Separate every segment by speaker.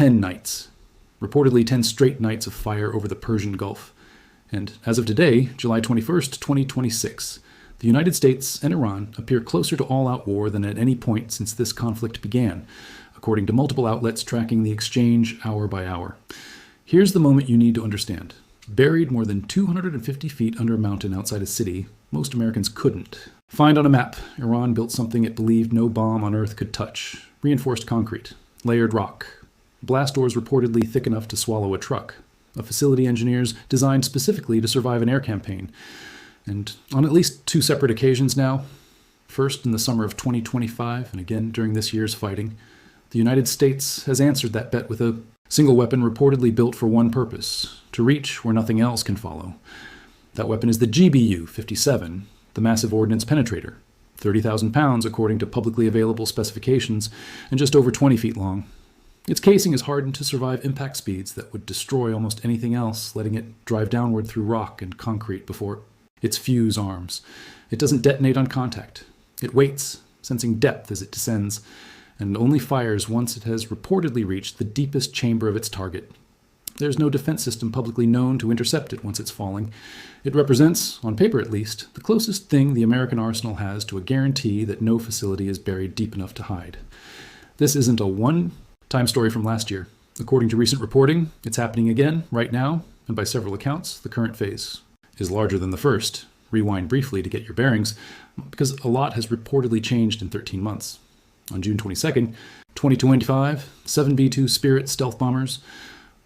Speaker 1: 10 nights, reportedly 10 straight nights of fire over the Persian Gulf. And as of today, July 21st, 2026, the United States and Iran appear closer to all-out war than at any point since this conflict began, according to multiple outlets tracking the exchange hour by hour. Here's the moment you need to understand. Buried more than 250 feet under a mountain outside a city, most Americans couldn't. Find on a map, Iran built something it believed no bomb on Earth could touch. Reinforced concrete, layered rock, blast doors reportedly thick enough to swallow a truck. A facility engineers designed specifically to survive an air campaign. And on at least 2 separate occasions now, first in the summer of 2025 and again during this year's fighting, the United States has answered that bet with a single weapon reportedly built for one purpose, to reach where nothing else can follow. That weapon is the GBU-57, the massive ordnance penetrator, 30,000 pounds according to publicly available specifications, and just over 20 feet long. Its casing is hardened to survive impact speeds that would destroy almost anything else, letting it drive downward through rock and concrete before its fuse arms. It doesn't detonate on contact. It waits, sensing depth as it descends, and only fires once it has reportedly reached the deepest chamber of its target. There's no defense system publicly known to intercept it once it's falling. It represents, on paper at least, the closest thing the American arsenal has to a guarantee that no facility is buried deep enough to hide. This isn't a one-time story from last year. According to recent reporting, it's happening again, right now, and by several accounts, the current phase is larger than the first. Rewind briefly to get your bearings, because a lot has reportedly changed in 13 months. On June 22nd, 2025, 7 B-2 Spirit stealth bombers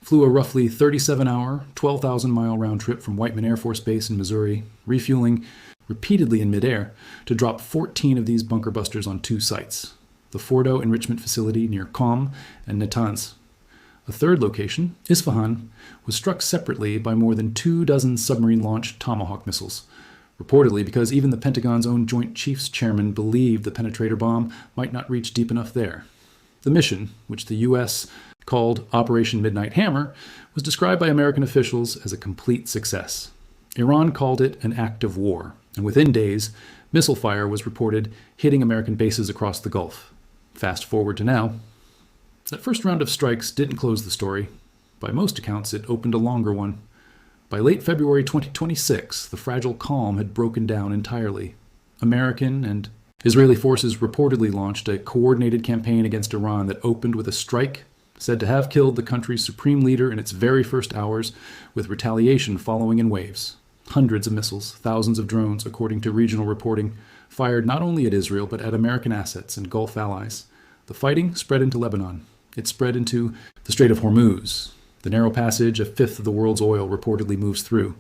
Speaker 1: flew a roughly 37-hour, 12,000-mile round trip from Whiteman Air Force Base in Missouri, refueling repeatedly in midair to drop 14 of these bunker busters on 2 sites, the Fordo Enrichment Facility near Qom and Natanz. A third location, Isfahan, was struck separately by more than 24 submarine-launched Tomahawk missiles, reportedly because even the Pentagon's own Joint Chiefs Chairman believed the penetrator bomb might not reach deep enough there. The mission, which the U.S. called Operation Midnight Hammer, was described by American officials as a complete success. Iran called it an act of war, and within days, missile fire was reported hitting American bases across the Gulf. Fast forward to now. That first round of strikes didn't close the story. By most accounts, it opened a longer one. By late February 2026, the fragile calm had broken down entirely. American and Israeli forces reportedly launched a coordinated campaign against Iran that opened with a strike said to have killed the country's supreme leader in its very first hours, with retaliation following in waves. Hundreds of missiles, thousands of drones, according to regional reporting, fired not only at Israel but at American assets and Gulf allies. The fighting spread into Lebanon. It spread into the Strait of Hormuz, the narrow passage a fifth of the world's oil reportedly moves through.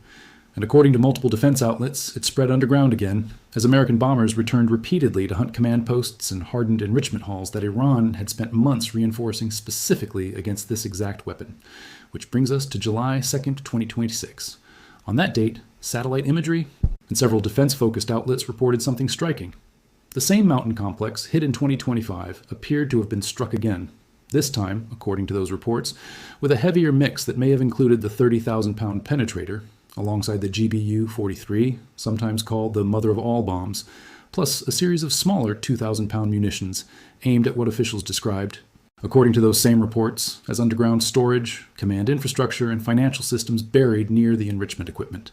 Speaker 1: And according to multiple defense outlets, it spread underground again, as American bombers returned repeatedly to hunt command posts and hardened enrichment halls that Iran had spent months reinforcing specifically against this exact weapon. Which brings us to July 2nd, 2026. On that date, satellite imagery and several defense-focused outlets reported something striking. The same mountain complex, hit in 2025, appeared to have been struck again. This time, according to those reports, with a heavier mix that may have included the 30,000-pound penetrator, alongside the GBU-43, sometimes called the mother of all bombs, plus a series of smaller 2,000-pound munitions aimed at what officials described, according to those same reports, as underground storage, command infrastructure, and financial systems buried near the enrichment equipment.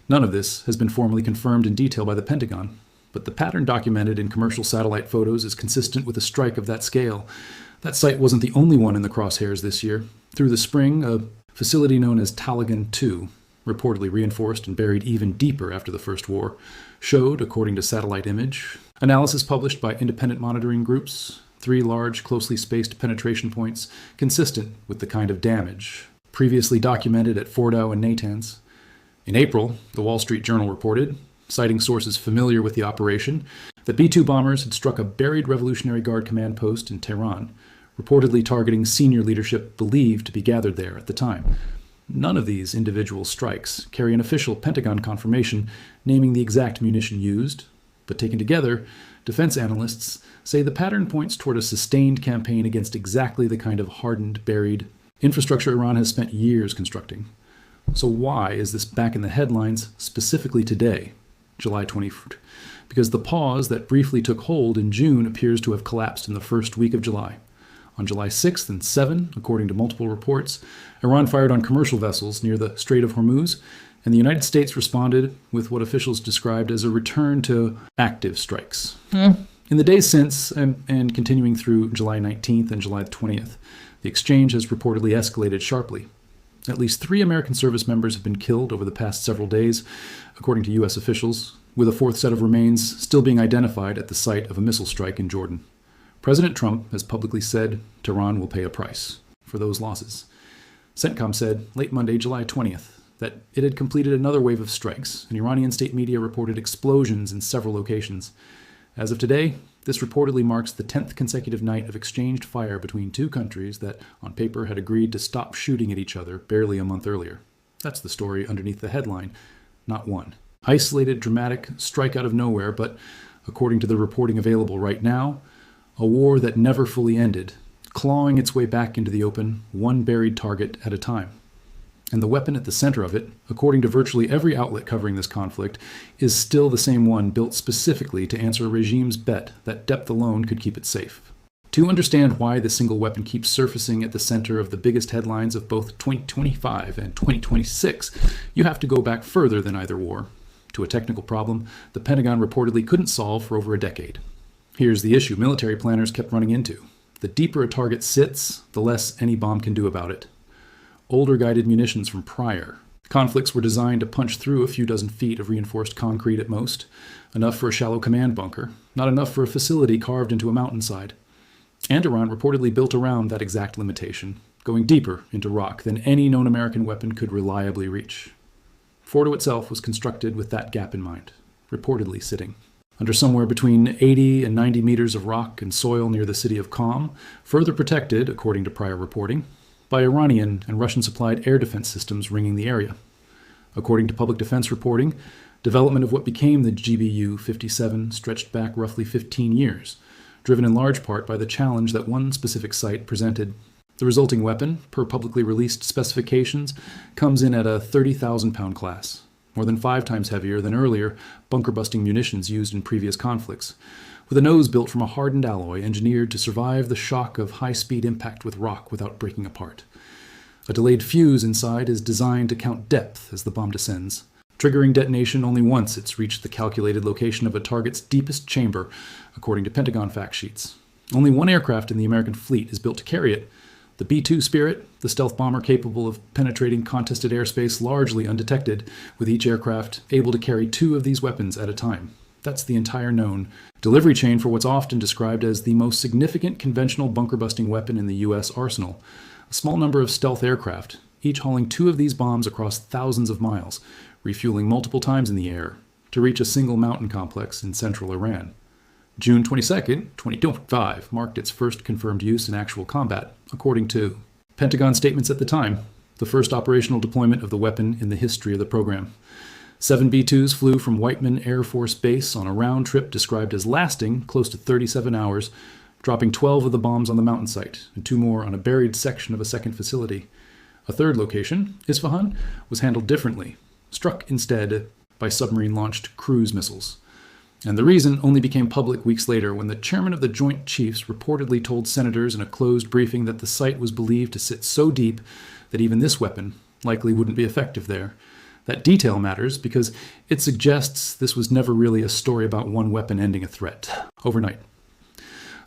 Speaker 1: None of this has been formally confirmed in detail by the Pentagon, but the pattern documented in commercial satellite photos is consistent with a strike of that scale. That site wasn't the only one in the crosshairs this year. Through the spring, a facility known as Taliban 2, reportedly reinforced and buried even deeper after the First War, showed, according to satellite image, analysis published by independent monitoring groups, 3 large, closely spaced penetration points consistent with the kind of damage previously documented at Fordo and Natanz. In April, the Wall Street Journal reported, citing sources familiar with the operation, that B-2 bombers had struck a buried Revolutionary Guard command post in Tehran, reportedly targeting senior leadership believed to be gathered there at the time. None of these individual strikes carry an official Pentagon confirmation naming the exact munition used, but taken together, defense analysts say the pattern points toward a sustained campaign against exactly the kind of hardened, buried infrastructure Iran has spent years constructing. So why is this back in the headlines specifically today, July 24th? Because the pause that briefly took hold in June appears to have collapsed in the first week of July. On July 6th and 7, according to multiple reports, Iran fired on commercial vessels near the Strait of Hormuz, and the United States responded with what officials described as a return to active strikes. In the days since, and continuing through July 19th and July 20th, the exchange has reportedly escalated sharply. At least 3 American service members have been killed over the past several days, according to U.S. officials, with a 4th set of remains still being identified at the site of a missile strike in Jordan. President Trump has publicly said Tehran will pay a price for those losses. CENTCOM said late Monday, July 20th, that it had completed another wave of strikes, and Iranian state media reported explosions in several locations. As of today, this reportedly marks the 10th consecutive night of exchanged fire between 2 countries that, on paper, had agreed to stop shooting at each other barely a month earlier. That's the story underneath the headline, not one. Isolated, dramatic, strike out of nowhere, but according to the reporting available right now, a war that never fully ended, clawing its way back into the open, one buried target at a time. And the weapon at the center of it, according to virtually every outlet covering this conflict, is still the same one built specifically to answer a regime's bet that depth alone could keep it safe. To understand why the single weapon keeps surfacing at the center of the biggest headlines of both 2025 and 2026, you have to go back further than either war, to a technical problem the Pentagon reportedly couldn't solve for over a decade. Here's the issue military planners kept running into. The deeper a target sits, the less any bomb can do about it. Older guided munitions from prior conflicts were designed to punch through a few dozen feet of reinforced concrete at most, enough for a shallow command bunker, not enough for a facility carved into a mountainside. And Iran reportedly built around that exact limitation, going deeper into rock than any known American weapon could reliably reach. Fordo itself was constructed with that gap in mind, reportedly sitting under somewhere between 80 and 90 meters of rock and soil near the city of Qom, further protected, according to prior reporting, by Iranian and Russian-supplied air defense systems ringing the area. According to public defense reporting, development of what became the GBU-57 stretched back roughly 15 years, driven in large part by the challenge that one specific site presented. The resulting weapon, per publicly released specifications, comes in at a 30,000-pound class, more than 5 times heavier than earlier bunker-busting munitions used in previous conflicts, with a nose built from a hardened alloy engineered to survive the shock of high-speed impact with rock without breaking apart. A delayed fuse inside is designed to count depth as the bomb descends, triggering detonation only once it's reached the calculated location of a target's deepest chamber, according to Pentagon fact sheets. Only one aircraft in the American fleet is built to carry it, the B-2 Spirit, the stealth bomber capable of penetrating contested airspace largely undetected, with each aircraft able to carry 2 of these weapons at a time. That's the entire known delivery chain for what's often described as the most significant conventional bunker-busting weapon in the U.S. arsenal. A small number of stealth aircraft, each hauling 2 of these bombs across thousands of miles, refueling multiple times in the air, to reach a single mountain complex in central Iran. June 22, 2025 marked its first confirmed use in actual combat, according to Pentagon statements at the time, the first operational deployment of the weapon in the history of the program. 7 B-2s flew from Whiteman Air Force Base on a round trip described as lasting close to 37 hours, dropping 12 of the bombs on the mountain site and 2 more on a buried section of a second facility. A third location, Isfahan, was handled differently, struck instead by submarine-launched cruise missiles. And the reason only became public weeks later when the chairman of the Joint Chiefs reportedly told senators in a closed briefing that the site was believed to sit so deep that even this weapon likely wouldn't be effective there. That detail matters because it suggests this was never really a story about one weapon ending a threat overnight.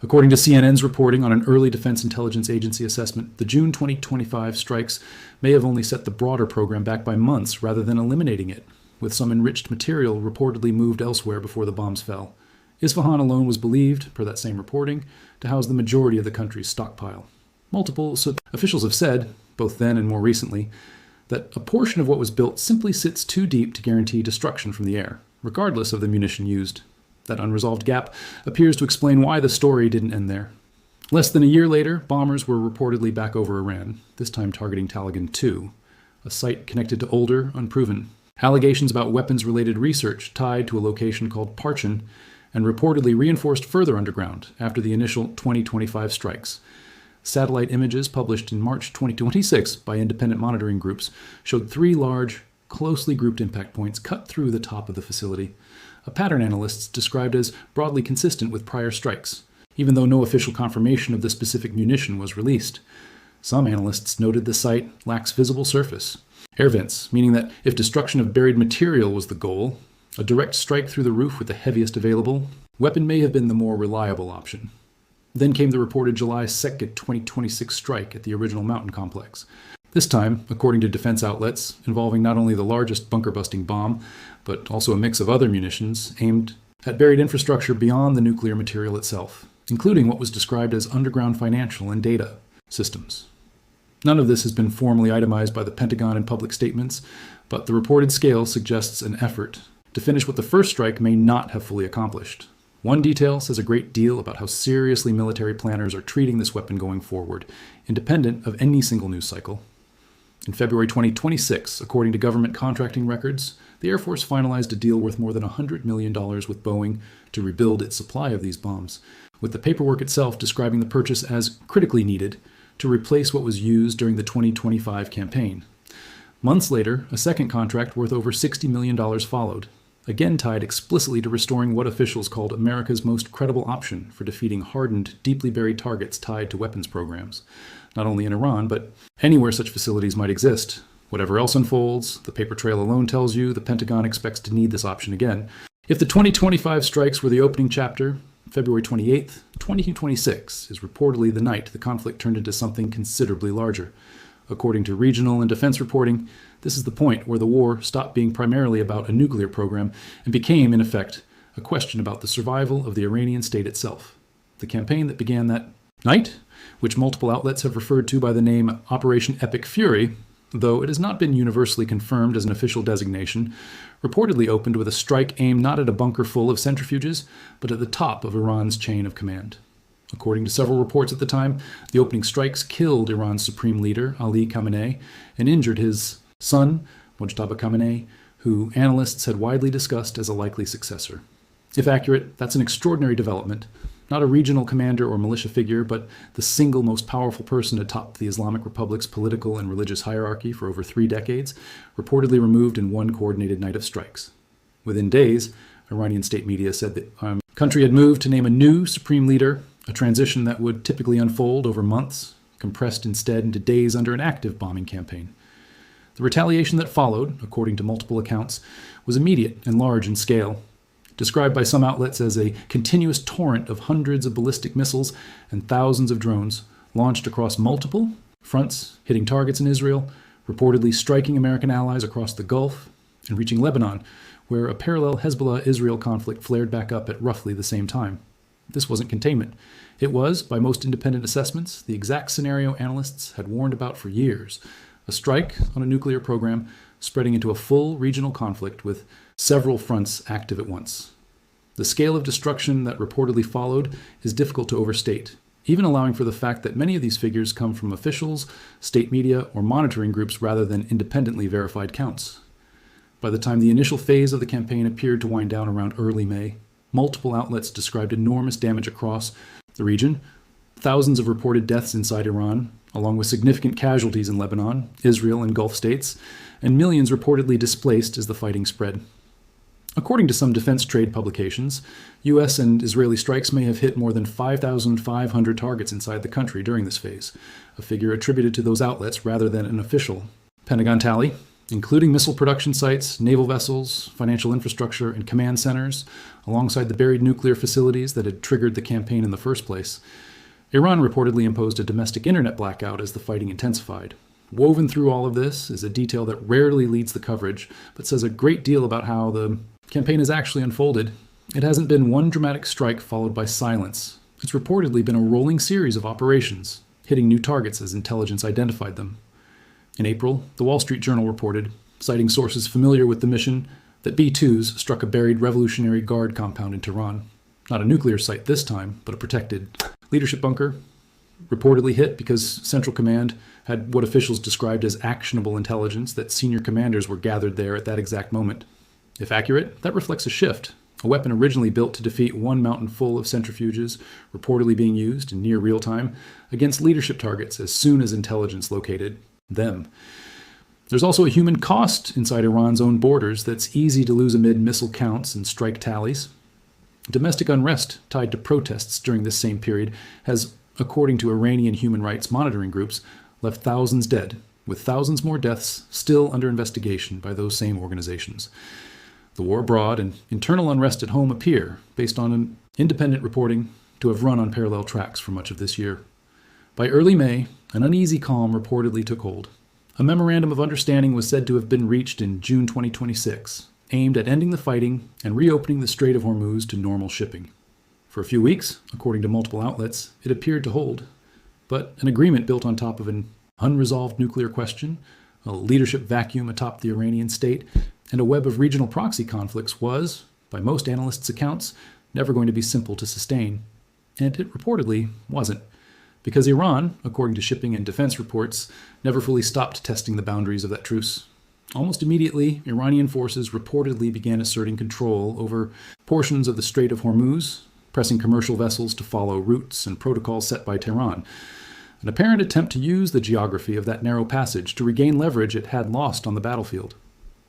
Speaker 1: According to CNN's reporting on an early Defense Intelligence Agency assessment, the June 2025 strikes may have only set the broader program back by months rather than eliminating it, with some enriched material reportedly moved elsewhere before the bombs fell. Isfahan alone was believed, per that same reporting, to house the majority of the country's stockpile. Multiple officials have said, both then and more recently, that a portion of what was built simply sits too deep to guarantee destruction from the air, regardless of the munition used. That unresolved gap appears to explain why the story didn't end there. Less than a year later, bombers were reportedly back over Iran, this time targeting Taliban 2, a site connected to older, unproven allegations about weapons-related research tied to a location called Parchin, and reportedly reinforced further underground after the initial 2025 strikes. Satellite images published in March 2026 by independent monitoring groups showed 3 large, closely grouped impact points cut through the top of the facility, a pattern analysts described as broadly consistent with prior strikes. even though no official confirmation of the specific munition was released. Some analysts noted the site lacks visible surface air vents, meaning that if destruction of buried material was the goal, a direct strike through the roof with the heaviest available weapon may have been the more reliable option. Then came the reported July 2nd, 2026 strike at the original mountain complex. This time, according to defense outlets, involving not only the largest bunker-busting bomb, but also a mix of other munitions aimed at buried infrastructure beyond the nuclear material itself, including what was described as underground financial and data systems. None of this has been formally itemized by the Pentagon in public statements, but the reported scale suggests an effort to finish what the first strike may not have fully accomplished. One detail says a great deal about how seriously military planners are treating this weapon going forward, independent of any single news cycle. In February 2026, according to government contracting records, the Air Force finalized a deal worth more than $100 million with Boeing to rebuild its supply of these bombs, with the paperwork itself describing the purchase as critically needed to replace what was used during the 2025 campaign. Months later, a second contract worth over $60 million followed, again tied explicitly to restoring what officials called America's most credible option for defeating hardened, deeply buried targets tied to weapons programs, not only in Iran, but anywhere such facilities might exist. Whatever else unfolds, the paper trail alone tells you the Pentagon expects to need this option again. If the 2025 strikes were the opening chapter, February 28th, 2026 is reportedly the night the conflict turned into something considerably larger. According to regional and defense reporting, this is the point where the war stopped being primarily about a nuclear program and became, in effect, a question about the survival of the Iranian state itself. The campaign that began that night, which multiple outlets have referred to by the name Operation Epic Fury, though it has not been universally confirmed as an official designation, reportedly opened with a strike aimed not at a bunker full of centrifuges, but at the top of Iran's chain of command. According to several reports at the time, the opening strikes killed Iran's supreme leader, Ali Khamenei, and injured his son, Mojtaba Khamenei, who analysts had widely discussed as a likely successor. If accurate, that's an extraordinary development. Not a regional commander or militia figure, but the single most powerful person atop the Islamic Republic's political and religious hierarchy for over 3 decades, reportedly removed in one coordinated night of strikes. Within days, Iranian state media said the country had moved to name a new supreme leader, a transition that would typically unfold over months, compressed instead into days under an active bombing campaign. The retaliation that followed, according to multiple accounts, was immediate and large in scale, described by some outlets as a continuous torrent of hundreds of ballistic missiles and thousands of drones launched across multiple fronts, hitting targets in Israel, reportedly striking American allies across the Gulf, and reaching Lebanon, where a parallel Hezbollah-Israel conflict flared back up at roughly the same time. This wasn't containment. It was, by most independent assessments, the exact scenario analysts had warned about for years: a strike on a nuclear program spreading into a full regional conflict with several fronts active at once. The scale of destruction that reportedly followed is difficult to overstate, even allowing for the fact that many of these figures come from officials, state media, or monitoring groups rather than independently verified counts. By the time the initial phase of the campaign appeared to wind down around early May, multiple outlets described enormous damage across the region, thousands of reported deaths inside Iran, along with significant casualties in Lebanon, Israel, and Gulf states, and millions reportedly displaced as the fighting spread. According to some defense trade publications, U.S. and Israeli strikes may have hit more than 5,500 targets inside the country during this phase, a figure attributed to those outlets rather than an official Pentagon tally, including missile production sites, naval vessels, financial infrastructure, and command centers, alongside the buried nuclear facilities that had triggered the campaign in the first place. Iran reportedly imposed a domestic internet blackout as the fighting intensified. Woven through all of this is a detail that rarely leads the coverage, but says a great deal about how the campaign has actually unfolded. It hasn't been one dramatic strike followed by silence. It's reportedly been a rolling series of operations, hitting new targets as intelligence identified them. In April, the Wall Street Journal reported, citing sources familiar with the mission, that B-2s struck a buried Revolutionary Guard compound in Tehran. Not a nuclear site this time, but a protected leadership bunker, reportedly hit because Central Command had what officials described as actionable intelligence that senior commanders were gathered there at that exact moment. If accurate, that reflects a shift. A weapon originally built to defeat one mountain full of centrifuges, reportedly being used in near real time, against leadership targets as soon as intelligence located them. There's also a human cost inside Iran's own borders that's easy to lose amid missile counts and strike tallies. Domestic unrest tied to protests during this same period has, according to Iranian human rights monitoring groups, left thousands dead, with thousands more deaths still under investigation by those same organizations. The war abroad and internal unrest at home appear, based on an independent reporting, to have run on parallel tracks for much of this year. By early May, an uneasy calm reportedly took hold. A memorandum of understanding was said to have been reached in June 2026, aimed at ending the fighting and reopening the Strait of Hormuz to normal shipping. For a few weeks, according to multiple outlets, it appeared to hold. But an agreement built on top of an unresolved nuclear question, a leadership vacuum atop the Iranian state, and a web of regional proxy conflicts was, by most analysts' accounts, never going to be simple to sustain. And it reportedly wasn't, because Iran, according to shipping and defense reports, never fully stopped testing the boundaries of that truce. Almost immediately, Iranian forces reportedly began asserting control over portions of the Strait of Hormuz, pressing commercial vessels to follow routes and protocols set by Tehran, an apparent attempt to use the geography of that narrow passage to regain leverage it had lost on the battlefield.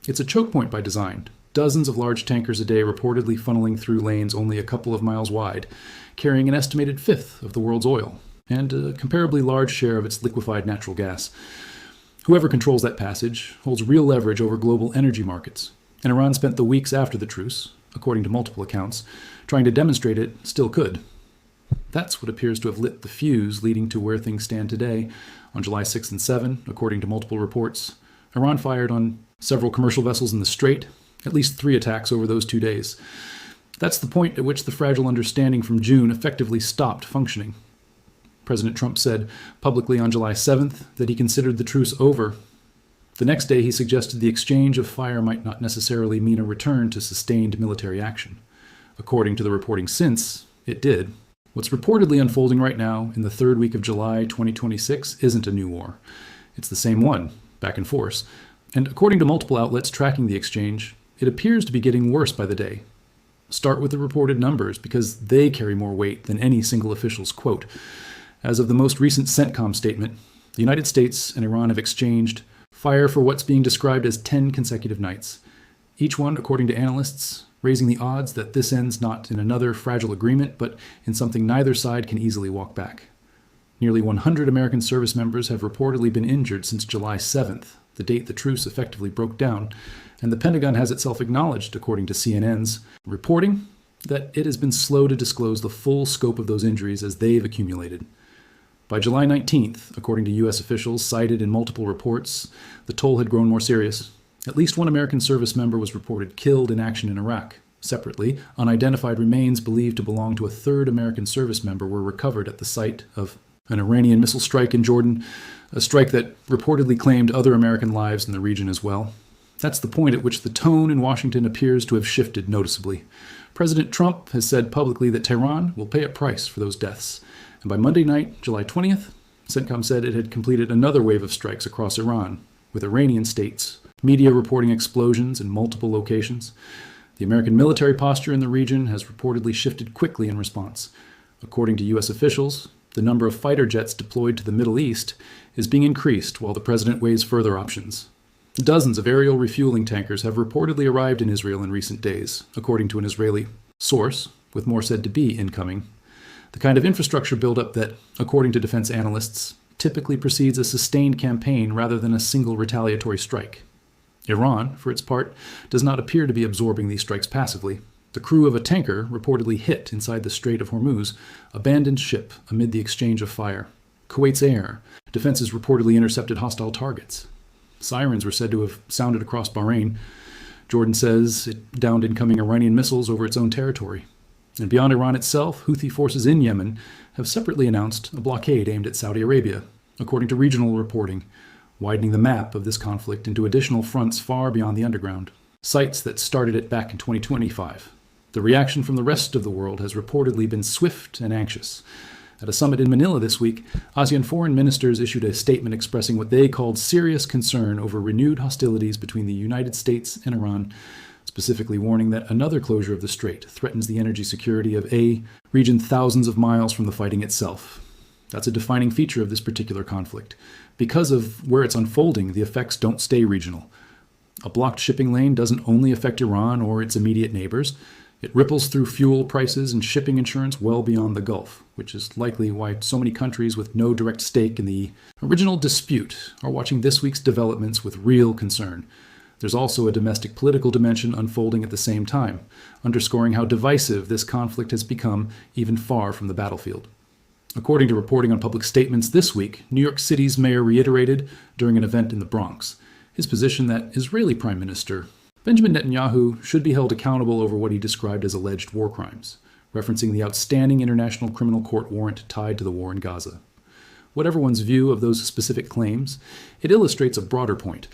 Speaker 1: It's a choke point by design. Dozens of large tankers a day reportedly funneling through lanes only a couple of miles wide, carrying an estimated fifth of the world's oil, and a comparably large share of its liquefied natural gas. Whoever controls that passage holds real leverage over global energy markets, and Iran spent the weeks after the truce, according to multiple accounts, trying to demonstrate it still could. That's what appears to have lit the fuse leading to where things stand today. On July 6 and 7, according to multiple reports, Iran fired on several commercial vessels in the Strait, at least 3 attacks over those 2 days. That's the point at which the fragile understanding from June effectively stopped functioning. President Trump said publicly on July 7th that he considered the truce over. The next day, he suggested the exchange of fire might not necessarily mean a return to sustained military action. According to the reporting since, it did. What's reportedly unfolding right now in the 3rd week of July 2026 isn't a new war. It's the same one, back in force. And according to multiple outlets tracking the exchange, it appears to be getting worse by the day. Start with the reported numbers, because they carry more weight than any single official's quote. As of the most recent CENTCOM statement, the United States and Iran have exchanged fire for what's being described as 10 consecutive nights, each one, according to analysts, raising the odds that this ends not in another fragile agreement, but in something neither side can easily walk back. Nearly 100 American service members have reportedly been injured since July 7th, the date the truce effectively broke down, and the Pentagon has itself acknowledged, according to CNN's reporting, that it has been slow to disclose the full scope of those injuries as they've accumulated. By July 19th, according to U.S. officials cited in multiple reports, the toll had grown more serious. At least 1 American service member was reported killed in action in Iraq. Separately, unidentified remains believed to belong to a 3rd American service member were recovered at the site of an Iranian missile strike in Jordan, a strike that reportedly claimed other American lives in the region as well. That's the point at which the tone in Washington appears to have shifted noticeably. President Trump has said publicly that Tehran will pay a price for those deaths. And by Monday night, July 20th, CENTCOM said it had completed another wave of strikes across Iran, with Iranian states, media reporting explosions in multiple locations. The American military posture in the region has reportedly shifted quickly in response. According to U.S. officials, the number of fighter jets deployed to the Middle East is being increased while the president weighs further options. Dozens of aerial refueling tankers have reportedly arrived in Israel in recent days, according to an Israeli source, with more said to be incoming. The kind of infrastructure buildup that, according to defense analysts, typically precedes a sustained campaign rather than a single retaliatory strike. Iran, for its part, does not appear to be absorbing these strikes passively. The crew of a tanker reportedly hit inside the Strait of Hormuz, abandoned ship amid the exchange of fire. Kuwait's air defenses reportedly intercepted hostile targets. Sirens were said to have sounded across Bahrain. Jordan says it downed incoming Iranian missiles over its own territory. And beyond Iran itself, Houthi forces in Yemen have separately announced a blockade aimed at Saudi Arabia, according to regional reporting, widening the map of this conflict into additional fronts far beyond the underground, sites that started it back in 2025. The reaction from the rest of the world has reportedly been swift and anxious. At a summit in Manila this week, ASEAN foreign ministers issued a statement expressing what they called serious concern over renewed hostilities between the United States and Iran, specifically warning that another closure of the strait threatens the energy security of a region thousands of miles from the fighting itself. That's a defining feature of this particular conflict. Because of where it's unfolding, the effects don't stay regional. A blocked shipping lane doesn't only affect Iran or its immediate neighbors. It ripples through fuel prices and shipping insurance well beyond the Gulf, which is likely why so many countries with no direct stake in the original dispute are watching this week's developments with real concern. There's also a domestic political dimension unfolding at the same time, underscoring how divisive this conflict has become even far from the battlefield. According to reporting on public statements this week, New York City's mayor reiterated during an event in the Bronx his position that Israeli Prime Minister Benjamin Netanyahu should be held accountable over what he described as alleged war crimes, referencing the outstanding International Criminal Court warrant tied to the war in Gaza. Whatever one's view of those specific claims, it illustrates a broader point.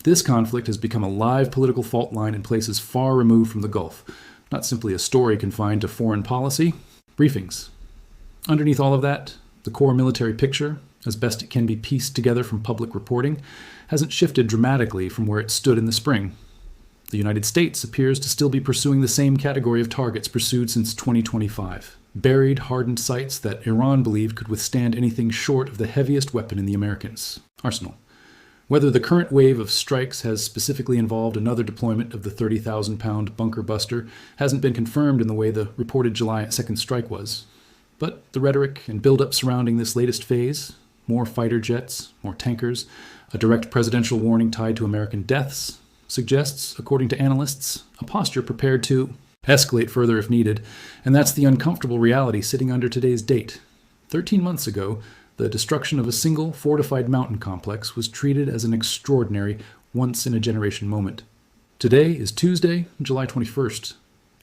Speaker 1: This conflict has become a live political fault line in places far removed from the Gulf, not simply a story confined to foreign policy briefings. Underneath all of that, the core military picture, as best it can be pieced together from public reporting, hasn't shifted dramatically from where it stood in the spring. The United States appears to still be pursuing the same category of targets pursued since 2025, buried, hardened sites that Iran believed could withstand anything short of the heaviest weapon in the Americans' arsenal. Whether the current wave of strikes has specifically involved another deployment of the 30,000-pound bunker buster hasn't been confirmed in the way the reported July 2nd strike was. But the rhetoric and buildup surrounding this latest phase, more fighter jets, more tankers, a direct presidential warning tied to American deaths, suggests, according to analysts, a posture prepared to escalate further if needed, and that's the uncomfortable reality sitting under today's date. 13 months ago, the destruction of a single fortified mountain complex was treated as an extraordinary, once-in-a-generation moment. Today is Tuesday, July 21st,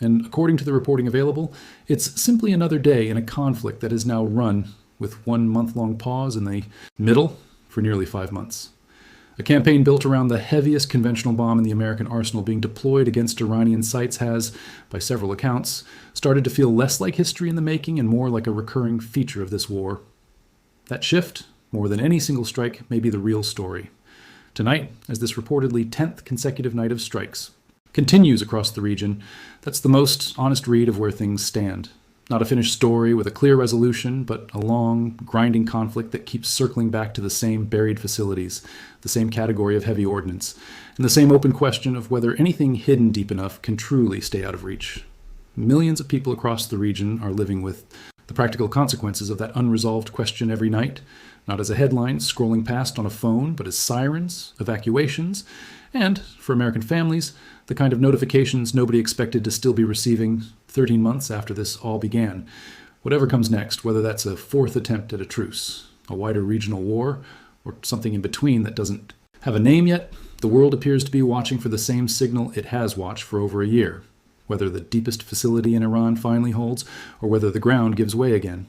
Speaker 1: and according to the reporting available, it's simply another day in a conflict that has now run, with 1 month-long pause in the middle, for nearly 5 months. A campaign built around the heaviest conventional bomb in the American arsenal being deployed against Iranian sites has, by several accounts, started to feel less like history in the making and more like a recurring feature of this war. That shift, more than any single strike, may be the real story. Tonight, as this reportedly 10th consecutive night of strikes continues across the region, that's the most honest read of where things stand. Not a finished story with a clear resolution, but a long, grinding conflict that keeps circling back to the same buried facilities, the same category of heavy ordnance, and the same open question of whether anything hidden deep enough can truly stay out of reach. Millions of people across the region are living with the practical consequences of that unresolved question every night, not as a headline scrolling past on a phone, but as sirens, evacuations, and, for American families, the kind of notifications nobody expected to still be receiving 13 months after this all began. Whatever comes next, whether that's a fourth attempt at a truce, a wider regional war, or something in between that doesn't have a name yet, the world appears to be watching for the same signal it has watched for over a year, whether the deepest facility in Iran finally holds, or whether the ground gives way again.